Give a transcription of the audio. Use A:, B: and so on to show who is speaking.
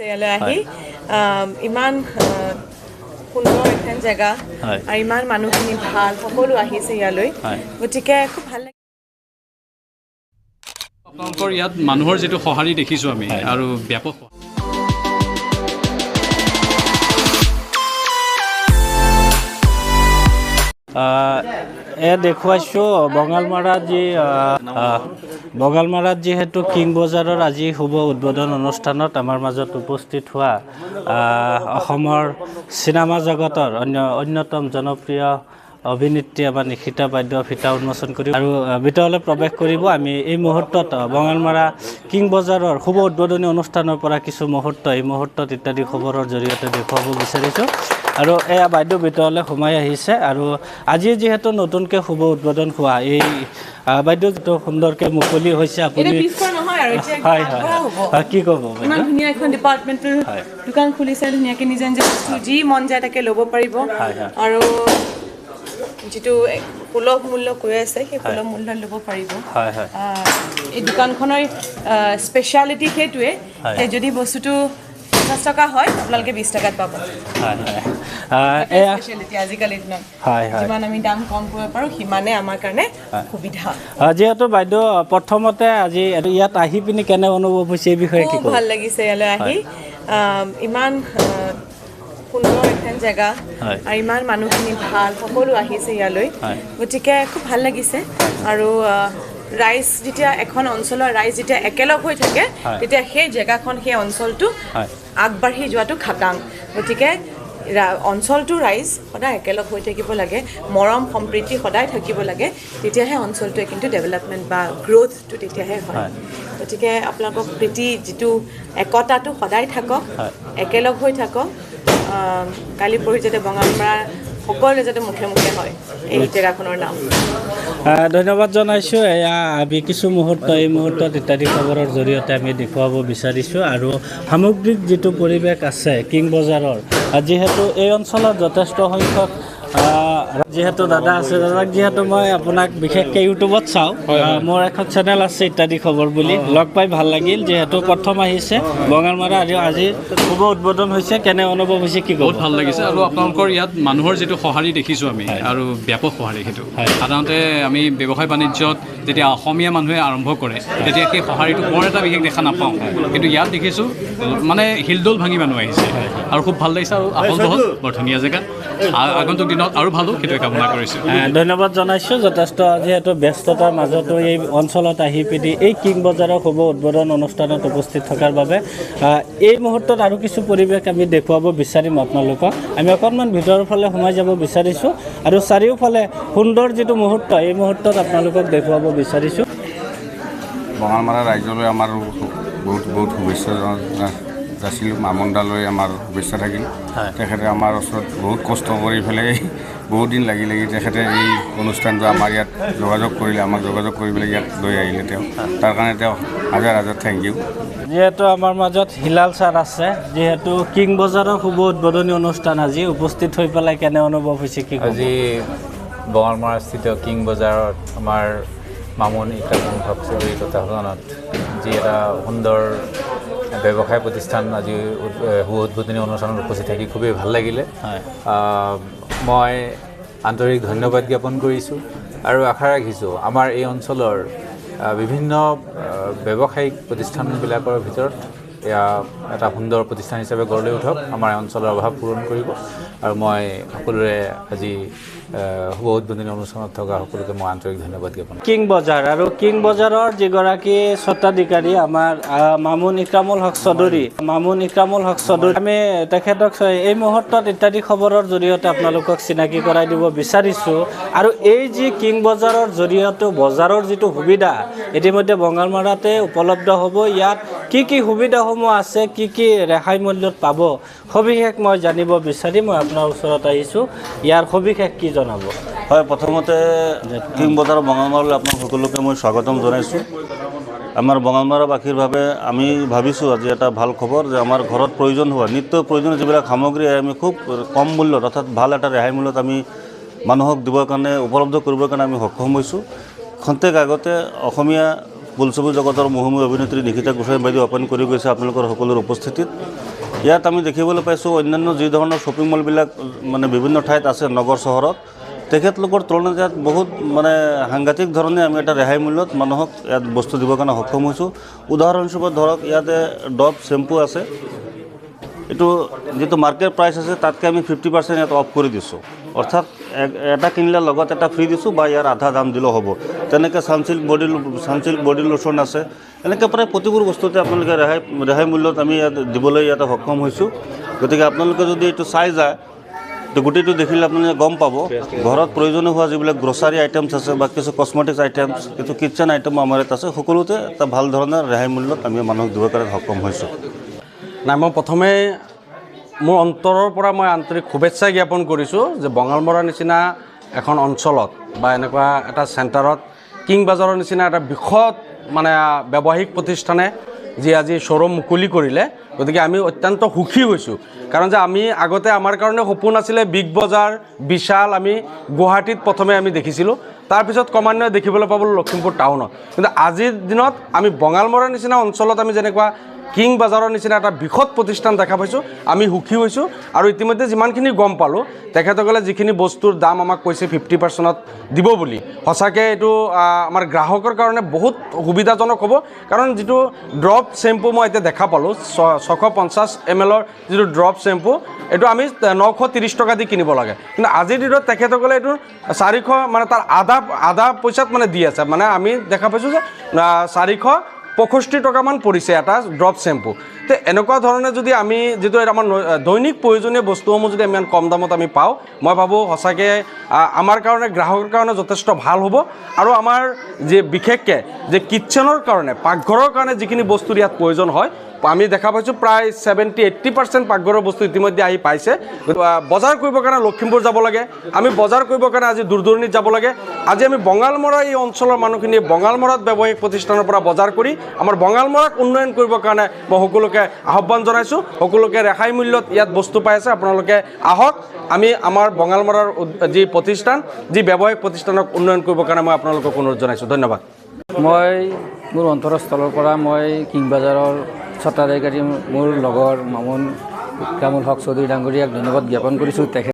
A: ইয়ালৈ আহি ইমান সুন্দৰ এখন জেগা আৰু ইমান মানুহখিনি ভাল সকলো আহিছে ইয়ালৈ গতিকে খুব ভাল লাগে
B: আপোনালোকৰ ইয়াত মানুহৰ যেটো সহাৰি দেখিছো আমি আৰু ব্যাপক
C: দেখুৱাইছোঁ বঙালমাৰাত যিহেতু কিং বজাৰৰ আজি শুভ উদ্বোধন অনুষ্ঠানত আমাৰ মাজত উপস্থিত হোৱা অসমৰ চিনেমা জগতৰ অন্যতম জনপ্ৰিয় অভিনেত্ৰী আমাৰ নিশিতা বাইদেউ ফিতা উন্মোচন কৰি আৰু ভিতৰলৈ প্ৰৱেশ কৰিব আমি এই মুহূৰ্তত বঙালমাৰা কিং বজাৰৰ শুভ উদ্বোধনী অনুষ্ঠানৰ পৰা কিছু মুহূৰ্ত এই মুহূৰ্তত ইত্যাদি খবৰৰ জৰিয়তে দেখুৱাব বিচাৰিছোঁ আৰু এয়া বাইদেউ ভিতৰলৈ সোমাই আহিছে আৰু আজি যিহেতু নতুনকৈ শুভ উদ্বোধন হোৱা এই বাইদেউ যিটো সুন্দৰকৈ মুকলি হৈছে আপুনি হয় হয় কি ক'ব
A: ইমান ধুনীয়া এখন ডিপাৰ্টমেণ্টেল দোকান খুলিছে ধুনীয়াকৈ নিজে নিজে বস্তু যি মন যায় তাকে ল'ব পাৰিব আৰু যিটো সুলভ মূল্য কৈ আছে সেই সুলভ মূল্য ল'ব পাৰিব এই দোকানখনৰ স্পেচিয়েলিটি সেইটোৱে যে যদি বস্তুটো 50 টকা হয় আপোনালোকে 20 টকাত পাব স্পেচিয়েলিটি আজিকালি দিনত যিমান আমি দাম কম কৰিব পাৰোঁ সিমানে আমাৰ কাৰণে সুবিধা
C: যিহেতু বাইদেউ প্ৰথমতে আজি ইয়াত আহি পিনি কেনে অনুভৱ হৈছে এই বিষয়ে কি
A: ভাল লাগিছে ইয়ালৈ আহি ইমান সুন্দৰ এখন জেগা আৰু ইমান মানুহখিনি ভাল সকলো আহিছে ইয়ালৈ গতিকে খুব ভাল লাগিছে আৰু ৰাইজ যেতিয়া এখন অঞ্চলৰ ৰাইজ যেতিয়া একেলগ হৈ থাকে তেতিয়া সেই জেগাখন সেই অঞ্চলটো আগবাঢ়ি যোৱাটো খাটাং গতিকে অঞ্চলটো ৰাইজ সদায় একেলগ হৈ থাকিব লাগে মৰম সম্প্ৰীতি সদায় থাকিব লাগে তেতিয়াহে অঞ্চলটোৱে কিন্তু ডেভেলপমেণ্ট বা গ্ৰ'থটো তেতিয়াহে হয় গতিকে আপোনালোকক প্ৰীতি যিটো একতাটো সদায় থাকক একেলগ হৈ থাকক কালি পৰহি যাতে বঙালমাৰা সকলোৱে যাতে মুখে মুখে হয় এই জেগাখনৰ নাম
C: ধন্যবাদ জনাইছোঁ এয়া আমি কিছু মুহূৰ্ত এই মুহূৰ্তত ইত্যাদি খবৰৰ জৰিয়তে আমি দেখুৱাব বিচাৰিছোঁ আৰু সামগ্ৰিক যিটো পৰিৱেশ আছে কিং বজাৰৰ যিহেতু এই অঞ্চলত যথেষ্ট সংখ্যক যিহেতু দাদা আছে দাদাক যিহেতু মই আপোনাক বিশেষকৈ ইউটিউবত চাওঁ মোৰ এখন চেনেল আছে ইত্যাদি খবৰ বুলি লগ পাই ভাল লাগিল যিহেতু প্ৰথম আহিছে বঙালমাৰা আৰু আজি শুভ উদ্বোধন হৈছে কেনে অনুভৱ হৈছে কি
B: বহুত ভাল লাগিছে আৰু আপোনালোকৰ ইয়াত মানুহৰ যেটো সহাৰি দেখিছোঁ আমি আৰু ব্যাপক সহাৰি সেইটো সাধাৰণতে আমি ব্যৱসায় বাণিজ্যত যেতিয়া অসমীয়া মানুহে আৰম্ভ কৰে তেতিয়া সেই সহাৰিটো বৰ এটা বিশেষ দেখা নাপাওঁ কিন্তু ইয়াত দেখিছোঁ মানে হিলডোল ভাঙি মানুহ আহিছে আৰু খুব ভাল লাগিছে আৰু আহল বহল বৰ ধুনীয়া জেগা আগন্তুক দিনত আৰু ভালো সেইটো কামনা কৰিছোঁ
C: ধন্যবাদ জনাইছোঁ যথেষ্ট যিহেতু ব্যস্ততাৰ মাজতো এই অঞ্চলত আহি পিনি এই কিং বজাৰৰ শুভ উদ্বোধন অনুষ্ঠানত উপস্থিত থকাৰ বাবে এই মুহূৰ্তত আৰু কিছু পৰিৱেশ আমি দেখুৱাব বিচাৰিম আপোনালোকক আমি অকণমান ভিতৰৰ ফালে সোমাই যাব বিচাৰিছোঁ আৰু চাৰিওফালে সুন্দৰ যিটো মুহূৰ্ত এই মুহূৰ্তত আপোনালোকক দেখুৱাব বিচাৰিছোঁ
D: বঙালমাৰা ৰাইজলৈ আমাৰ বহুত বহুত শুভেচ্ছা যাচিলোঁ মামনদালৈ আমাৰ শুভেচ্ছা থাকিল তেখেতে আমাৰ ওচৰত বহুত কষ্ট কৰি পেলাই বহুত দিন লাগি তেখেতে এই অনুষ্ঠানটো আমাৰ ইয়াত যোগাযোগ কৰিলে আমাক যোগাযোগ কৰি পেলাই ইয়াত লৈ আহিলে তেওঁ তাৰ কাৰণে তেওঁ হাজাৰ হাজাৰ থেংক ইউ
C: যিহেতু আমাৰ মাজত হিলাল ছাৰ আছে যিহেতু কিং বজাৰৰ শুভ উদ্বোধনী অনুষ্ঠান আজি উপস্থিত হৈ পেলাই কেনে অনুভৱ হৈছে কি
E: আজি বঙালমাৰা স্থিত কিং বজাৰত আমাৰ মামুন ইকৰামুল হক চৌধুৰী তত্বাৱধানত যি এটা সুন্দৰ ব্যৱসায় প্ৰতিষ্ঠান আজি শুভ উদ্বোধনী অনুষ্ঠানত উপস্থিত থাকি খুবেই ভাল লাগিলে মই আন্তৰিক ধন্যবাদ জ্ঞাপন কৰিছোঁ আৰু আশা ৰাখিছোঁ আমাৰ এই অঞ্চলৰ বিভিন্ন ব্যৱসায়িক প্ৰতিষ্ঠানবিলাকৰ ভিতৰত এয়া এটা সুন্দৰ প্ৰতিষ্ঠান হিচাপে গঢ় লৈ উঠক আমাৰ অঞ্চলৰ অভাৱ পূৰণ কৰিব আৰু মই সকলোৰে আজি শুভ উদ্বোধনী অনুষ্ঠানত থকা সকলোকে মই আন্তৰিক ধন্যবাদ জ্ঞাপন
C: কিং বজাৰ আৰু কিং বজাৰৰ যিগৰাকী স্বত্বাধিকাৰী আমাৰ মামুন ইকৰামুল হক চৌধুৰী আমি তেখেতক এই মুহূৰ্তত ইত্যাদি খবৰৰ জৰিয়তে আপোনালোকক চিনাকি কৰাই দিব বিচাৰিছোঁ আৰু এই যি কিং বজাৰৰ জৰিয়তে বজাৰৰ যিটো সুবিধা ইতিমধ্যে বঙালমাৰাতে উপলব্ধ হ'ব ইয়াত কি সুবিধাসমূহ আছে কি ৰেহাই মূল্যত পাব সবিশেষ মই জানিব বিচাৰি মই আপোনাৰ ওচৰত আহিছোঁ ইয়াৰ সবিশেষ কি জনাব
F: হয় প্ৰথমতে কিং বজাৰ বঙালমাৰালৈ আপোনাক সকলোকে মই স্বাগতম জনাইছোঁ আমাৰ বঙালমাৰাবাসীৰ বাবে আমি ভাবিছোঁ আজি এটা ভাল খবৰ যে আমাৰ ঘৰত প্ৰয়োজন হোৱা নিত্য প্ৰয়োজনীয় যিবিলাক সামগ্ৰী আমি খুব কম মূল্যত অৰ্থাৎ ভাল এটা ৰেহাই মূল্যত আমি মানুহক দিবৰ কাৰণে উপলব্ধ কৰিবৰ কাৰণে আমি সক্ষম হৈছোঁ খন্তেক আগতে অসমীয়া বোলছবি জগতৰ মহামূলী অভিনেত্ৰী নিশিতা গোস্বামী বাইদেউ অপেন কৰি গৈছে আপোনালোকৰ সকলোৰ উপস্থিতিত ইয়াত আমি দেখিবলৈ পাইছোঁ অন্যান্য যি ধৰণৰ শ্বপিং মলবিলাক মানে বিভিন্ন ঠাইত আছে নগৰ চহৰত, তেখেতলোকৰ তুলনাত ইয়াত বহুত মানে সাংঘাতিক ধৰণে আমি এটা ৰেহাই মূল্যত মানুহক ইয়াত বস্তু দিবৰ কাৰণে সক্ষম হৈছোঁ। উদাহৰণস্বৰূপে ধৰক ইয়াতে ডভ শ্বেম্পু আছে, এইটো যিটো মাৰ্কেট প্ৰাইচ আছে তাতকৈ আমি 50% ইয়াত অফ কৰি দিছোঁ, অৰ্থাৎ এটা কিনিলে লগত এটা ফ্ৰী দিছোঁ বা ইয়াৰ আধা দাম দিলেও হ'ব। তেনেকৈ ছানচিল্ক বডি লোচন আছে, এনেকৈ প্ৰায় প্ৰতিবোৰ বস্তুতে আপোনালোকে ৰেহাই মূল্যত আমি ইয়াত দিবলৈ ইয়াতে সক্ষম হৈছোঁ। গতিকে আপোনালোকে যদি এইটো চাই যায় তো গোটেইটো দেখিলে আপোনালোকে গম পাব ঘৰত প্ৰয়োজনীয় হোৱা যিবিলাক গ্ৰছাৰী আইটেমছ আছে বা কিছু কছমেটিক্স আইটেমছ, কিছু কিটচেন আইটেম আমাৰ ইয়াত আছে, সকলোতে এটা ভাল ধৰণৰ ৰেহাই মূল্যত আমি মানুহক দিবৰ কাৰণে সক্ষম হৈছোঁ।
G: নাই, মই প্ৰথমে মোৰ অন্তৰৰ পৰা মই আন্তৰিক শুভেচ্ছা জ্ঞাপন কৰিছোঁ যে বঙালমৰাৰ নিচিনা এখন অঞ্চলত বা এনেকুৱা এটা চেণ্টাৰত কিং বাজাৰৰ নিচিনা এটা বৃহৎ মানে ব্যৱসায়িক প্ৰতিষ্ঠানে যি আজি শ্ব'ৰুম মুকলি কৰিলে, গতিকে আমি অত্যন্ত সুখী হৈছোঁ। কাৰণ যে আমি আগতে আমাৰ কাৰণে সপোন আছিলে বিগ বজাৰ, বিশাল আমি গুৱাহাটীত প্ৰথমে আমি দেখিছিলোঁ, তাৰপিছত ক্ৰমান্বয়ে দেখিবলৈ পাবলৈ লখিমপুৰ টাউনত। কিন্তু আজিৰ দিনত আমি বঙালমৰাৰ নিচিনা অঞ্চলত আমি যেনেকুৱা কিং বাজাৰৰ নিচিনা এটা বৃহৎ প্ৰতিষ্ঠান দেখা পাইছোঁ, আমি সুখী হৈছোঁ। আৰু ইতিমধ্যে যিমানখিনি গম পালোঁ, তেখেতসকলে যিখিনি বস্তুৰ দাম আমাক কৈছে 50%ত দিব বুলি, সঁচাকৈ এইটো আমাৰ গ্ৰাহকৰ কাৰণে বহুত সুবিধাজনক হ'ব। কাৰণ যিটো ড্ৰপ শ্বেম্পু মই এতিয়া দেখা পালোঁ 650 ml যিটো ড্ৰপ শ্বেম্পু, এইটো আমি 930 টকা দি কিনিব লাগে, কিন্তু আজিৰ দিনত তেখেতসকলে এইটো 400 মানে তাৰ আধা পইচাত মানে দি আছে। মানে আমি দেখা পাইছোঁ যে 465 টকামান পৰিছে এটা ড্ৰপ শ্বেম্পু। তো এনেকুৱা ধৰণে যদি আমি যিটো আমাৰ দৈনিক প্ৰয়োজনীয় বস্তুসমূহ যদি ইমান কম দামত আমি পাওঁ, মই ভাবোঁ সঁচাকৈ আমাৰ কাৰণে গ্ৰাহকৰ কাৰণে যথেষ্ট ভাল হ'ব। আৰু আমাৰ যে বিশেষকৈ যে কিটচেনৰ কাৰণে, পাকঘৰৰ কাৰণে যিখিনি বস্তুৰ ইয়াত প্ৰয়োজন হয়, আমি দেখা পাইছোঁ প্ৰায় 70-80% পাকঘৰৰ বস্তু ইতিমধ্যে আহি পাইছে। বজাৰ কৰিবৰ কাৰণে লখিমপুৰ যাব লাগে, আমি বজাৰ কৰিবৰ কাৰণে আজি দূৰ-দূৰণিত যাব লাগে। আজি আমি বঙালমৰা এই অঞ্চলৰ মানুহখিনিয়ে বঙালমৰাত ব্যৱসায়িক প্ৰতিষ্ঠানৰ পৰা বজাৰ কৰি আমাৰ বঙালমৰাক উন্নয়ন কৰিবৰ কাৰণে মই সকলোকে আহ্বান জনাইছোঁ। সকলোকে ৰেহাই মূল্যত ইয়াত বস্তু পাই আছে, আপোনালোকে আহক, আমি আমাৰ বঙালমৰাৰ যি প্ৰতিষ্ঠান, যি ব্যৱসায়িক প্ৰতিষ্ঠানক উন্নয়ন কৰিবৰ কাৰণে মই আপোনালোকক অনুৰোধ জনাইছোঁ। ধন্যবাদ।
H: মই মোৰ অন্তৰস্থলৰ পৰা মই কিং বাজাৰৰ ছটাদাৰকাৰী মোৰ লগৰ মামুন ইক্ৰামুল হক চৌধুৰী ডাঙৰীয়াক ধন্যবাদ জ্ঞাপন কৰিছোঁ। তেখেত